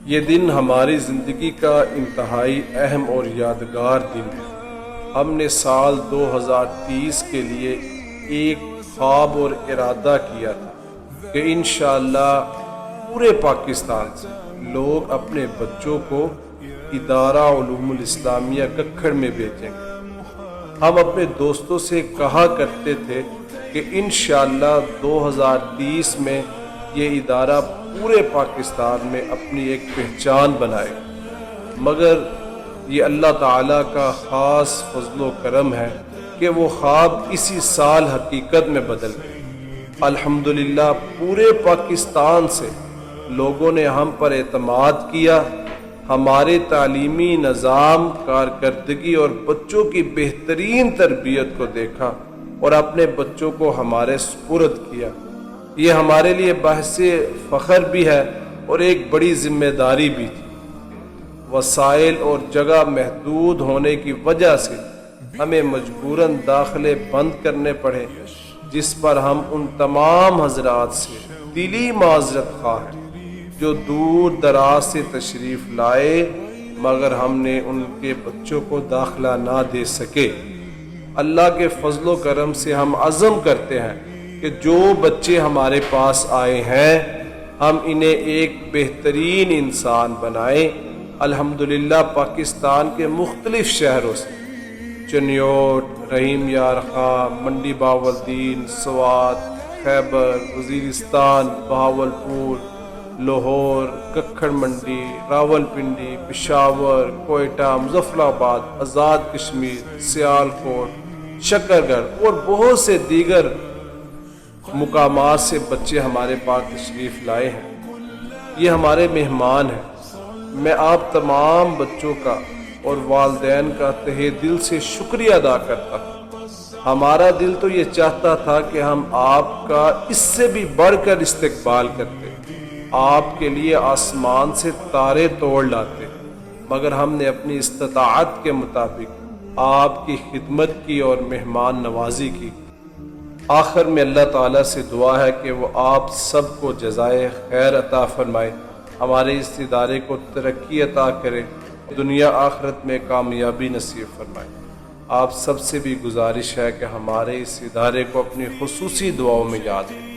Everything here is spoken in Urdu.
یہ دن ہماری زندگی کا انتہائی اہم اور یادگار دن ہے۔ ہم نے سال 2030 کے لیے ایک خواب اور ارادہ کیا تھا کہ انشاءاللہ پورے پاکستان سے لوگ اپنے بچوں کو ادارہ علوم الاسلامیہ ککھڑ میں بھیجیں گے۔ ہم اپنے دوستوں سے کہا کرتے تھے کہ انشاءاللہ 2030 میں یہ ادارہ پورے پاکستان میں اپنی ایک پہچان بنائے، مگر یہ اللہ تعالیٰ کا خاص فضل و کرم ہے کہ وہ خواب اسی سال حقیقت میں بدل گئے۔ الحمدللہ پورے پاکستان سے لوگوں نے ہم پر اعتماد کیا، ہمارے تعلیمی نظام، کارکردگی اور بچوں کی بہترین تربیت کو دیکھا اور اپنے بچوں کو ہمارے سپرد کیا۔ یہ ہمارے لیے باعث فخر بھی ہے اور ایک بڑی ذمہ داری بھی تھی۔ وسائل اور جگہ محدود ہونے کی وجہ سے ہمیں مجبوراً داخلے بند کرنے پڑے، جس پر ہم ان تمام حضرات سے دلی معذرت خواہ ہیں جو دور دراز سے تشریف لائے مگر ہم نے ان کے بچوں کو داخلہ نہ دے سکے۔ اللہ کے فضل و کرم سے ہم عزم کرتے ہیں کہ جو بچے ہمارے پاس آئے ہیں ہم انہیں ایک بہترین انسان بنائیں۔ الحمدللہ پاکستان کے مختلف شہروں سے چنیوٹ، رحیم یار خان، منڈی بہاولدین، سوات، خیبر، وزیرستان، بہاولپور، لاہور، ککھڑ منڈی، راولپنڈی، پشاور، کوئٹہ، مظفر آباد، آزاد کشمیر، سیالکوٹ، شکرگڑھ اور بہت سے دیگر مقامات سے بچے ہمارے پاس تشریف لائے ہیں۔ یہ ہمارے مہمان ہیں۔ میں آپ تمام بچوں کا اور والدین کا تہہ دل سے شکریہ ادا کرتا ہوں۔ ہمارا دل تو یہ چاہتا تھا کہ ہم آپ کا اس سے بھی بڑھ کر استقبال کرتے، آپ کے لیے آسمان سے تارے توڑ لاتے، مگر ہم نے اپنی استطاعت کے مطابق آپ کی خدمت کی اور مہمان نوازی کی۔ آخر میں اللہ تعالیٰ سے دعا ہے کہ وہ آپ سب کو جزائے خیر عطا فرمائے، ہمارے اس ادارے کو ترقی عطا کرے، دنیا آخرت میں کامیابی نصیب فرمائے۔ آپ سب سے بھی گزارش ہے کہ ہمارے اس ادارے کو اپنی خصوصی دعاؤں میں یاد رکھیں۔